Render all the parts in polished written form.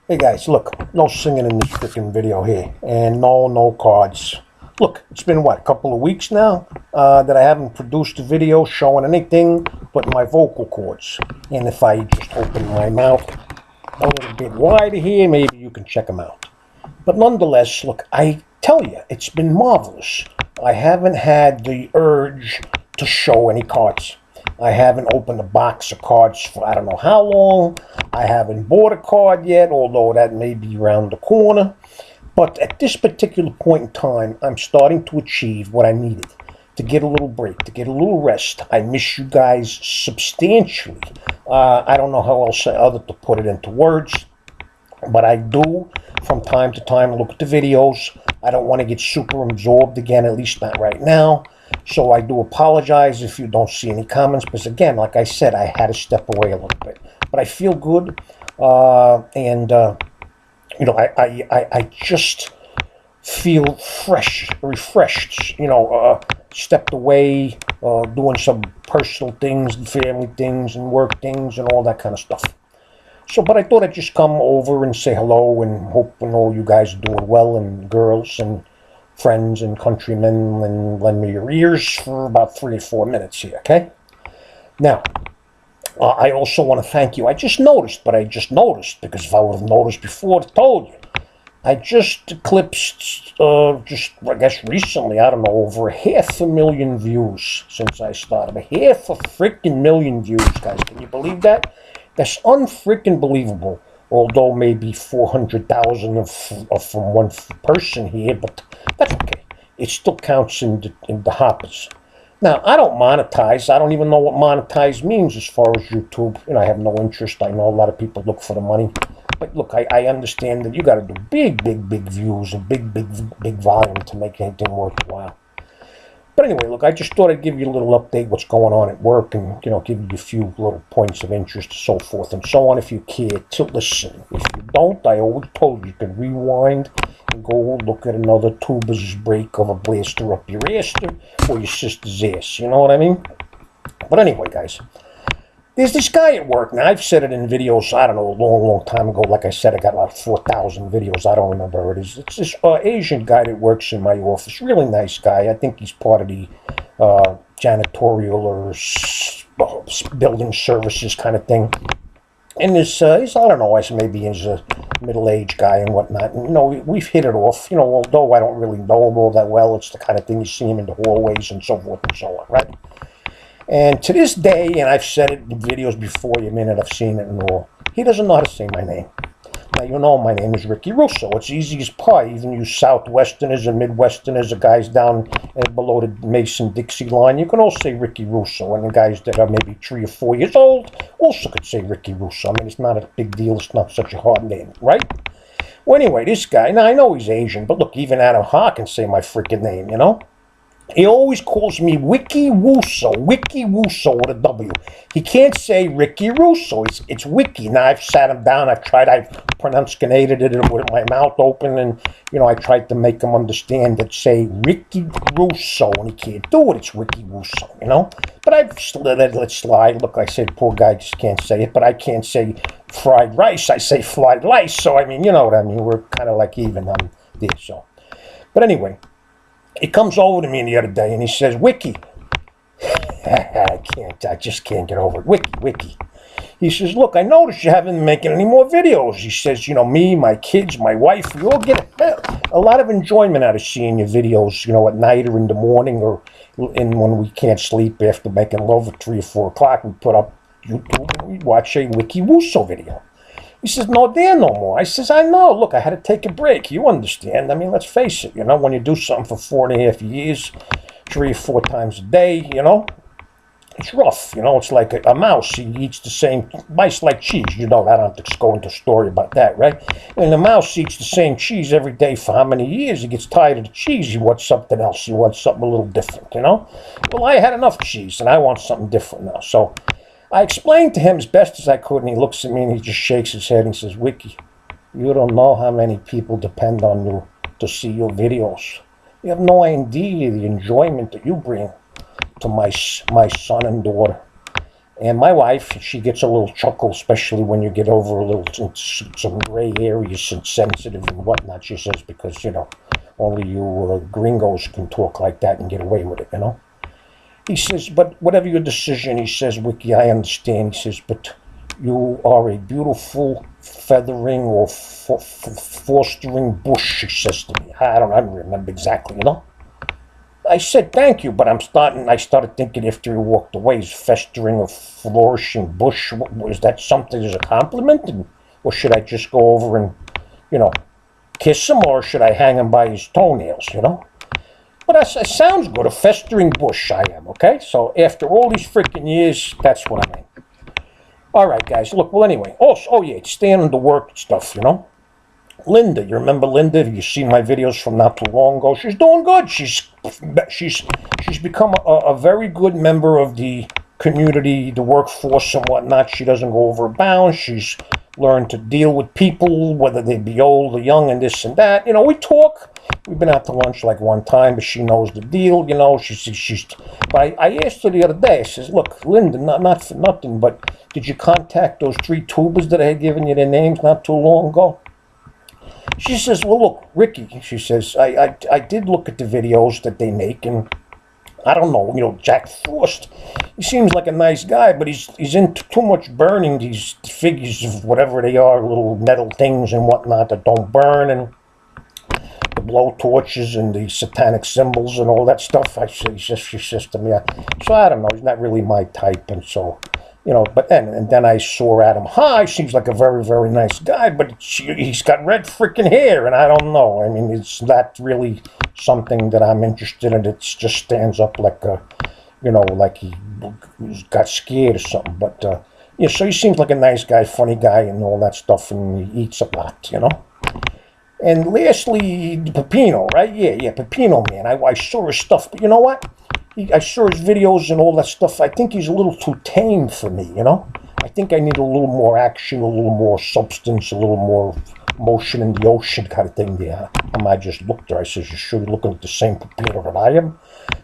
Hey guys, look, no singing in this freaking video here, and no cards. Look, it's been what, a couple of weeks now that I haven't produced a video showing anything but my vocal cords. And if I just open my mouth a little bit wider here, maybe you can check them out. But nonetheless, look, I tell you, it's been marvelous. I haven't had the urge to show any cards. I haven't opened a box of cards for I don't know how long. I haven't bought a card yet, although that may be around the corner. But at this particular point in time, I'm starting to achieve what I needed. To get a little break, to get a little rest. I miss you guys substantially. I don't know how else other to put it into words. But I do, from time to time, look at the videos. I don't want to get super absorbed again, at least not right now. So I do apologize if you don't see any comments, because again, like I said, I had to step away a little bit. But I feel good, you know, I just feel fresh, refreshed, stepped away, doing some personal things, and family things, and work things, and all that kind of stuff. So, but I thought I'd just come over and say hello and hope all you guys are doing well, and girls and friends and countrymen, and lend me your ears for about 3 or 4 minutes here, okay? Now, I also want to thank you. I just noticed, because if I would have noticed before, I told you. I just eclipsed, I guess recently, I don't know, over 500,000 views since I started. 500,000 views, guys. Can you believe that? That's unfreaking believable. Although maybe 400,000 from one person here, but that's okay. It still counts in the hoppers. Now, I don't monetize. I don't even know what monetize means as far as YouTube. I have no interest. I know a lot of people look for the money. But look, I understand that you got to do big views and big volume to make anything worthwhile. But anyway, look, I just thought I'd give you a little update what's going on at work and, give you a few little points of interest, so forth and so on, if you care to listen. If you don't, I always told you can rewind and go look at another tuber's break of a blaster up your ass or your sister's ass. You know what I mean? But anyway, guys, there's this guy at work. Now, I've said it in videos, I don't know, a long time ago. Like I said, I got about 4,000 videos. I don't remember where it is. It's this Asian guy that works in my office. Really nice guy. I think he's part of the janitorial or building services kind of thing. And he's I don't know, maybe he's a middle-aged guy and whatnot. And, we've hit it off. Although I don't really know him all that well, it's the kind of thing you see him in the hallways and so forth and so on, right? And to this day, and I've said it in videos before, you may not have seen it and all, he doesn't know how to say my name. Now, my name is Ricky Russo. It's easy as pie. Even you Southwesterners and Midwesterners, the guys down below the Mason-Dixie line, you can all say Ricky Russo. And the guys that are maybe 3 or 4 years old also could say Ricky Russo. It's not a big deal. It's not such a hard name, right? Well, anyway, this guy, now I know he's Asian, but look, even Adam Ha can say my freaking name, He always calls me Wiki Wusso with a W. He can't say Ricky Russo. It's Wiki. Now, I've sat him down. I've pronunciated it with my mouth open, and, I tried to make him understand that, say, Ricky Russo, and he can't do it. It's Wiki Wusso, But I've let it slide. Look, I said, poor guy just can't say it, but I can't say fried rice. I say fried rice. So, you know what I mean. We're kind of like even on there, so. But anyway. He comes over to me the other day and he says, Wiki. I just can't get over it. Wiki. He says, look, I noticed you haven't been making any more videos. He says, me, my kids, my wife, we all get a lot of enjoyment out of seeing your videos, at night or in the morning or when we can't sleep after making love at 3 or 4 o'clock. We put up YouTube and we watch a Wiki Wusso video. He says, no, there no more. I says, I know. Look, I had to take a break. You understand. Let's face it, when you do something for 4.5 years, 3 or 4 times a day, it's rough. It's like a mouse. He eats the same, mice like cheese. I don't have to go into a story about that, right? And the mouse eats the same cheese every day for how many years? He gets tired of the cheese. He wants something else. He wants something a little different, Well, I had enough cheese, and I want something different now. So I explained to him as best as I could, and he looks at me and he just shakes his head and he says, Wiki, you don't know how many people depend on you to see your videos. You have no idea the enjoyment that you bring to my son and daughter. And my wife, she gets a little chuckle, especially when you get over a little some gray areas and sensitive and whatnot. She says, because, you know, only you gringos can talk like that and get away with it, you know. He says, but whatever your decision, he says, Wiki, I understand. He says, but you are a beautiful feathering or fostering bush, he says to me. I don't remember exactly, you know. I said, thank you, but I started thinking after he walked away, is festering or flourishing bush, was that something as a compliment? Or should I just go over and, you know, kiss him, or should I hang him by his toenails, you know? But it sounds good, a festering bush I am, okay? So after all these freaking years, that's what I mean. All right, guys, look, well, anyway. Oh yeah, staying on the work stuff, you know? Linda, you remember Linda? Have you seen my videos from not too long ago? She's doing good. She's become a very good member of the community, the workforce and whatnot. She doesn't go over bounds. She's learned to deal with people, whether they be old or young and this and that. You know, we talk. We've been out to lunch like one time, but she knows the deal, you know. But I asked her the other day, I says, look, Linda, not for nothing, but did you contact those 3 tubers that I had given you their names not too long ago? She says, well, look, Ricky, she says, I did look at the videos that they make, and I don't know, you know, Jack Frost, he seems like a nice guy, but he's into too much burning these figures of whatever they are, little metal things and whatnot that don't burn, and the blow torches and the satanic symbols and all that stuff. She says to me, so I don't know, he's not really my type, and so... You know, but then I saw Adam High. Seems like a very, very nice guy, but he's got red freaking hair, and I don't know. I mean, it's not really something that I'm interested in. It just stands up like a, you know, like he got scared or something. But, yeah, so he seems like a nice guy, funny guy, and all that stuff, and he eats a lot, you know. And lastly, Pepino, right? Yeah, Pepino, man. I saw his stuff, but you know what? I saw his videos and all that stuff. I think he's a little too tame for me, you know? I think I need a little more action, a little more substance, a little more motion in the ocean kind of thing there. I just looked there. I says, you sure you're looking at the same Pepino that I am?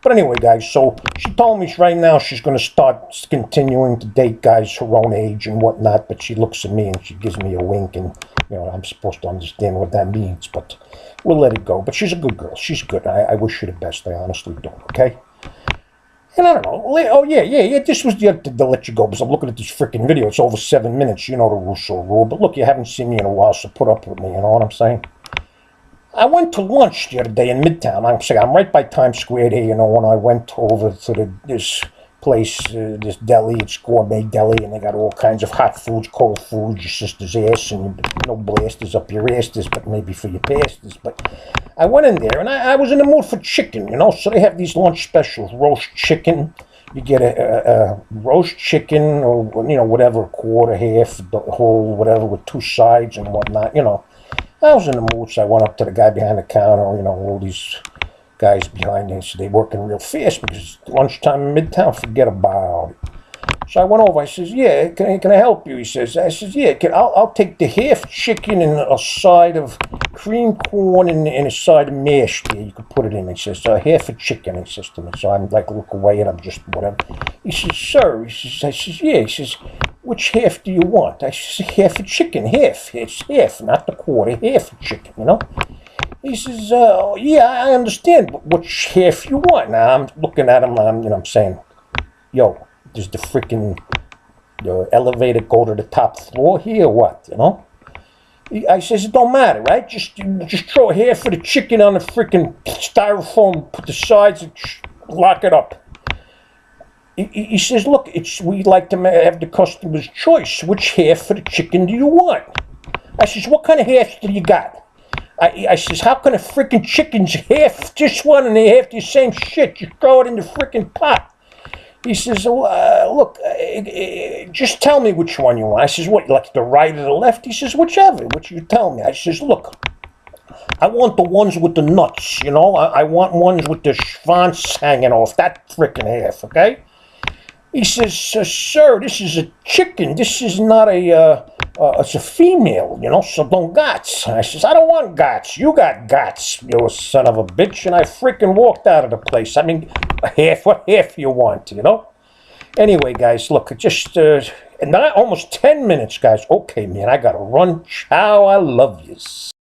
But anyway, guys, so she told me right now she's going to start continuing to date guys her own age and whatnot, but she looks at me and she gives me a wink, and, you know, I'm supposed to understand what that means, but we'll let it go. But she's a good girl. She's good. I wish her the best. I honestly do, okay? And I don't know. Oh, yeah. This was to let you go, because I'm looking at this freaking video. It's over 7 minutes. You know the Russo rule. But look, you haven't seen me in a while, so put up with me. You know what I'm saying? I went to lunch the other day in Midtown. I'm right by Times Square there, you know, when I went over to this place, this deli. It's gourmet deli, and they got all kinds of hot foods, cold foods, your sister's ass, and no blasters up your asses, but maybe for your pastors. But I went in there, and I was in the mood for chicken, you know, so they have these lunch specials, roast chicken. You get a roast chicken, or, you know, whatever, quarter, half, the whole, whatever, with 2 sides and whatnot, you know. I was in the mood, so I went up to the guy behind the counter, you know, all these guys behind there, so they working real fast, because lunchtime in Midtown, forget about it. So I went over, I says, yeah, can I help you? He says, I says, yeah, I'll take the half chicken and a side of cream corn and a side of mash there. You can put it in. He says, half a chicken, he says to me. So I'm like, look away, and I'm just, whatever. He says, sir, he says, I says, yeah. He says, which half do you want? I says, half a chicken, half. It's half, not the quarter, half a chicken, you know? He says, yeah, I understand, but which half you want? Now, I'm looking at him, I'm saying, yo, does the freaking elevator go to the top floor here or what, you know? I says, it don't matter, right? Just throw half of the chicken on the freaking styrofoam, put the sides, and lock it up. He says, look, we like to have the customer's choice. Which half of the chicken do you want? I says, what kind of half do you got? I says, how can a freaking chicken's half this one and they half the same shit? Just throw it in the freaking pot. He says, look, just tell me which one you want. I says, what, you like the right or the left? He says, whichever, which you tell me. I says, look, I want the ones with the nuts, you know? I want ones with the schwanz hanging off, that freaking half, okay? He says, sir, this is a chicken. This is not it's a female, you know, so don't gots. I says, I don't want gots. You got gots, you son of a bitch. And I freaking walked out of the place. I mean, what half you want, you know? Anyway, guys, look, just not almost 10 minutes, guys. Okay, man, I gotta run. Ciao, I love yous.